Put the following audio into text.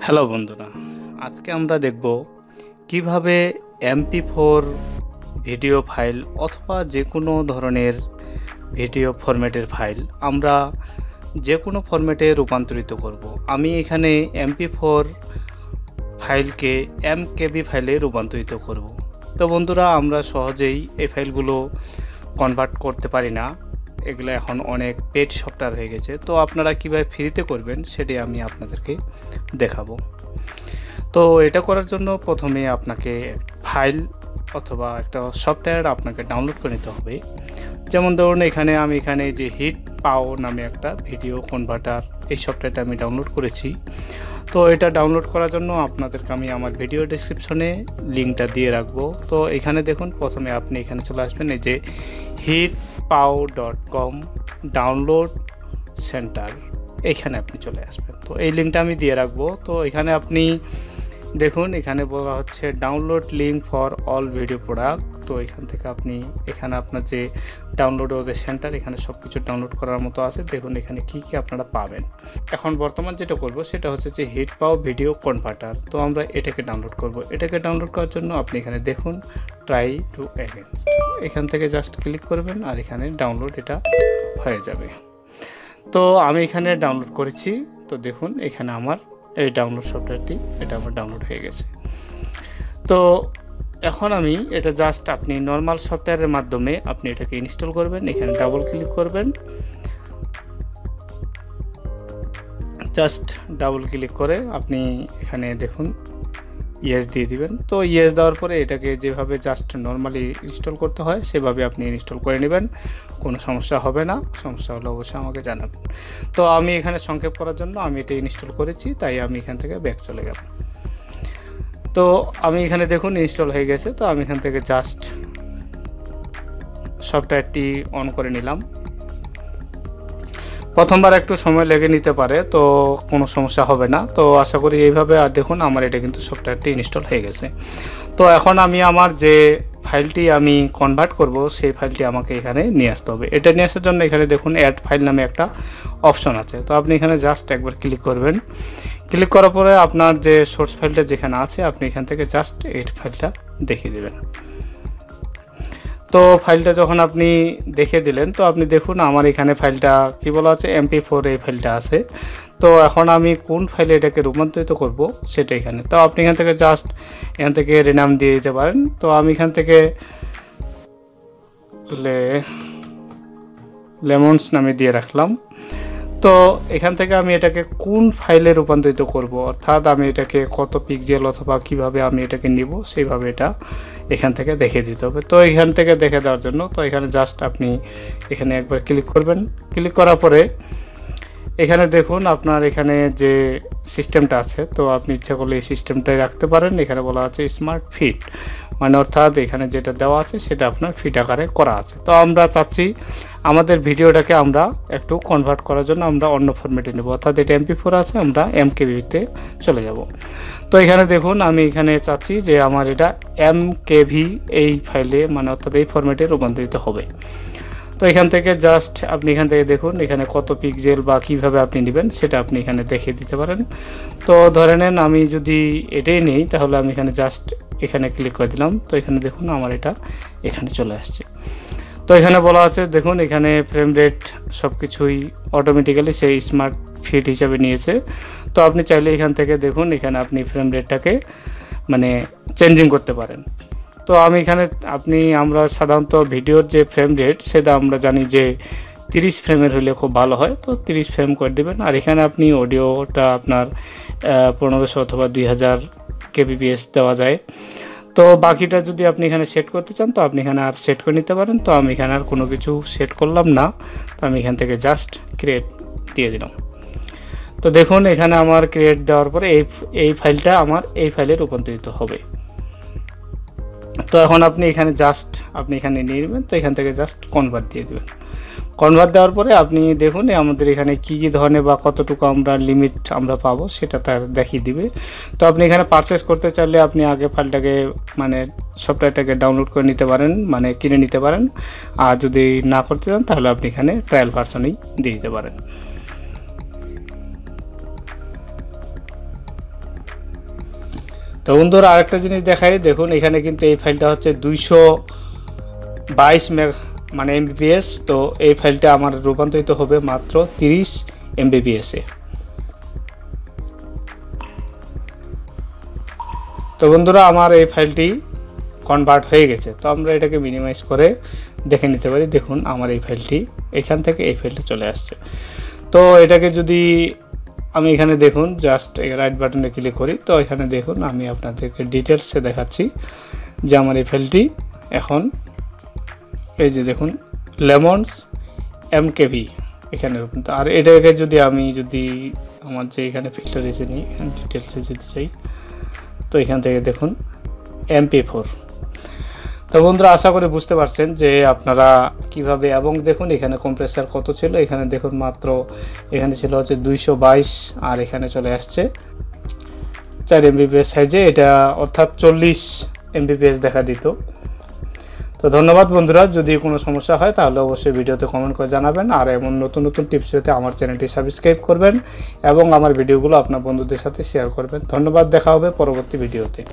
Hello বন্ধুরা, আজকে আমরা দেখব কিভাবে MP4 ভিডিও ফাইল অথবা যে কোনো ধরনের ভিডিও ফরম্যাটের ফাইল আমরা যে কোনো ফরম্যাটে রূপান্তরিত করব। আমি এখানে MP4 ফাইলকে MKB ফাইলে রূপান্তরিত করব। তো বন্ধুরা, আমরা সহজেই এই ফাইলগুলো কনভার্ট করতে পারি না, এগুলো এখন অনেক পেড সফটওয়্যার হয়ে গেছে। তো আপনারা কীভাবে ফ্রিতে করবেন সেটি আমি আপনাদেরকে দেখাবো। তো এটা করার জন্য প্রথমে আপনাকে ফাইল অথবা একটা সফটওয়্যার আপনাকে ডাউনলোড করে নিতে হবে। যেমন ধরুন আমি এখানে যে হিট পাও নামে একটা ভিডিও কনভার্টার, এই সফটওয়্যারটা আমি ডাউনলোড করেছি। তো এটা ডাউনলোড করার জন্য আপনাদেরকে আমি আমার ভিডিও ডেসক্রিপশনে লিঙ্কটা দিয়ে রাখবো। তো এখানে দেখুন, প্রথমে আপনি এখানে চলে আসবেন, এই যে hitpao.com ডাউনলোড সেন্টার, এইখানে আপনি চলে আসবেন। তো এই লিঙ্কটা আমি দিয়ে রাখবো। তো এখানে আপনি দেখুন, এখানে বলা হচ্ছে download link for all video product. তো এখান থেকে আপনি এখানে আপনার যে ডাউনলোড ওদের সেন্টার, এখানে সব কিছু ডাউনলোড করার মতো আছে। দেখুন এখানে কি কি আপনারা পাবেন। এখন বর্তমান যেটা করব সেটা হচ্ছে যে হিট পাও ভিডিও কনভার্টার। তো আমরা এটাকে ডাউনলোড করব। এটাকে ডাউনলোড করার জন্য আপনি এখানে দেখুন ট্রাই টু এগেইনস্ট, এখান থেকে জাস্ট ক্লিক করবেন আর এখানে ডাউনলোড এটা হয়ে যাবে। তো আমি এখানে ডাউনলোড করেছি। তো দেখুন এখানে আমার এই ডাউনলোড সফটওয়্যারটি এটা আমার ডাউনলোড হয়ে গেছে। তো এখন আমি এটা জাস্ট আপনি নর্মাল সফটওয়্যারের মাধ্যমে আপনি এটাকে ইনস্টল করবেন। এখানে ডাবল ক্লিক করবেন, জাস্ট ডাবল ক্লিক করে আপনি এখানে দেখুন ইয়েস দিয়ে দিবেন। তো ইয়েস দেওয়ার পরে এটাকে যেভাবে জাস্ট নর্মালি ইনস্টল করতে হয় সেভাবে আপনি ইনস্টল করে নেবেন, কোনো সমস্যা হবে না। সমস্যা হলে অবশ্যই আমাকে জানাবেন। তো আমি এখানে সংক্ষেপ করার জন্য আমি এটা ইনস্টল করেছি, তাই আমি এখান থেকে ব্যাক চলে গেলাম। তো আমি এখানে দেখুন ইনস্টল হয়ে গেছে। তো আমি এখান থেকে জাস্ট সফটওয়্যারটি অন করে নিলাম। প্রথমবার একটু সময় লেগে নিতে পারে, তো কোনো সমস্যা হবে না। তো আশা করি এইভাবে। আর দেখুন আমার এটা কিন্তু সফটওয়্যারটি ইনস্টল হয়ে গেছে। তো এখন আমি আমার যে ফাইলটি আমি কনভার্ট করব সেই ফাইলটি আমাকে এখানে নিয়ে আসতে হবে। এটা নিয়ে আসার জন্য এখানে দেখুন অ্যাড ফাইল নামে একটা অপশন আছে। তো আপনি এখানে জাস্ট একবার ক্লিক করবেন। ক্লিক করার পরে আপনার যে সোর্স ফাইলটা যেখানে আছে আপনি এখান থেকে জাস্ট এই ফাইলটা দেখিয়ে দেবেন। তো ফাইলটা যখন আপনি দেখে দিলেন, তো আপনি দেখুন আমার এখানে ফাইলটা কি বলা আছে, MP4 এই ফাইলটা আছে। তো এখন আমি কোন ফাইলে এটাকে রূপান্তরিত করব সেটা এখানে। তো আপনি এখান থেকে জাস্ট এখান থেকে রিনাম দিয়ে দিতে পারেন। তো আমি এখান থেকে লেমনস নামে দিয়ে রাখলাম। তো এখান থেকে আমি এটাকে কোন ফাইলে রূপান্তরিত করব, অর্থাৎ আমি এটাকে কত পিক্সেল অথবা কিভাবে আমি এটাকে নিব সেইভাবে এটা এখান থেকে দেখে দিতে হবে। তো এখান থেকে দেখে দেওয়ার জন্য তো এখানে জাস্ট আপনি এখানে একবার ক্লিক করবেন। ক্লিক করার পরে এখানে দেখুন আপনার এখানে যে সিস্টেমটা আছে, তো আপনি ইচ্ছা করলে এই সিস্টেমটাই রাখতে পারেন। এখানে বলা আছে স্মার্ট ফিট, মানে অর্থাৎ এখানে যেটা দেওয়া আছে সেটা আপনার ফিট আকারে করা আছে। তো আমরা চাচ্ছি আমাদের ভিডিওটাকে আমরা একটু কনভার্ট করার জন্য আমরা অন্য ফরম্যাটে নেব, অর্থাৎ এটা MP4 আছে, আমরা MKB-তে চলে যাব। তো এখানে দেখুন আমি এখানে চাচ্ছি যে আমার এটা MKB এই ফাইলে, মানে অর্থাৎ এই ফরম্যাটে রূপান্তরিত হবে। তো এখান থেকে জাস্ট আপনি এখান থেকে দেখুন এখানে কত পিক্সেল বা কিভাবে আপনি নেবেন সেটা আপনি এখানে দেখিয়ে দিতে পারেন। তো ধরে নেন আমি যদি এটাই নেই, তাহলে আমি এখানে জাস্ট এখানে ক্লিক করে দিলাম। তো এখানে দেখুন আমার এটা এখানে চলে আসছে। তো এখানে বলা আছে দেখুন এখানে ফ্রেম রেট সব কিছুই অটোমেটিক্যালি সেই স্মার্ট ফিট হিসাবে নিয়েছে। তো আপনি চাইলে এখান থেকে দেখুন এখানে আপনি ফ্রেম রেটটাকে মানে চেঞ্জিং করতে পারেন। তো আমি এখানে আমরা সাধারণত ভিডিওর যে ফ্রেম রেট সেটা আমরা জানি যে 30 ফ্রেমের হলে খুব ভালো হয়। তো 30 ফ্রেম করে দেবেন। আর এখানে আপনি অডিওটা আপনার 1500 অথবা 2000 kbps দেওয়া যায়। তো বাকিটা যদি আপনি এখানে সেট করতে চান তো আপনি এখানে আর সেট করে নিতে পারেন। তো আমি এখানে আর কোনো কিছু সেট করলাম না। তো আমি এখান থেকে জাস্ট ক্রিয়েট দিয়ে দিলাম। তো দেখুন এখানে আমার ক্রিয়েট দেওয়ার পরে এই ফাইলটা আমার এই ফাইলে রূপান্তরিত হবে। তো এখন আপনি এখানে নিয়ে নেবেন। তো এখান থেকে জাস্ট কনভার্ট দিয়ে দেবেন। কনভার্ট দেওয়ার পরে আপনি দেখুন আমাদের এখানে কী ধরনের বা কতটুকু আমরা লিমিট আমরা পাবো সেটা তার দেখিয়ে দিবে। তো আপনি এখানে পারচেস করতে চাইলে আপনি আগে ফাইলটাকে মানে সফটওয়্যারটাকে ডাউনলোড করে নিতে পারেন, মানে কিনে নিতে পারেন। আর যদি না করতে চান তাহলে আপনি এখানে ট্রায়াল ভার্সনেই দিয়ে দিতে পারেন। তো বন্ধুরা আরেকটা জিনিস দেখাই, দেখুন এখানে কিন্তু এই ফাইলটা হচ্ছে 222 মানে এমবিপিএস। তো এই ফাইলটা আমার রূপান্তরিত হবে মাত্র 30 এমবিপিএসে। তো বন্ধুরা আমার এই ফাইলটি কনভার্ট হয়ে গেছে। তো আমরা এটাকে মিনিমাইজ করে দেখে নিতে পারি। দেখুন আমার এই ফাইলটি এখান থেকে এই ফাইলটা চলে আসছে। তো এটাকে যদি আমি এখানে দেখুন জাস্ট রাইট বাটনে ক্লিক করি, তো এখানে দেখুন আমি আপনাদেরকে ডিটেলসে দেখাচ্ছি যে আমার এই ফাইলটি এখন এই যে দেখুন লেমনস এমকেভি এখানে। আর এটাকে যদি আমি আমার যে এখানে ফিল্টার এসে নিই ডিটেলসে যদি চাই, তো এখান থেকে দেখুন MP4। তো বন্ধুরা আশা করি বুঝতে পারছেন যে আপনারা কিভাবে, এবং দেখুন এখানে কম্প্রেসার কত ছিল, এখানে দেখুন মাত্র এখানে ছিল হচ্ছে 222 আর এখানে চলে আসছে 4 এমবিপিএস সাইজে, এটা অর্থাৎ 40 এমবিপিএস দেখা দিত। তো ধন্যবাদ বন্ধুরা, যদি কোনো সমস্যা হয় তাহলে অবশ্যই ভিডিওতে কমেন্ট করে জানাবেন। আর এমন নতুন নতুন টিপস পেতে আমার চ্যানেলটি সাবস্ক্রাইব করবেন এবং আমার ভিডিওগুলো আপনার বন্ধুদের সাথে শেয়ার করবেন। ধন্যবাদ, দেখা হবে পরবর্তী ভিডিওতে।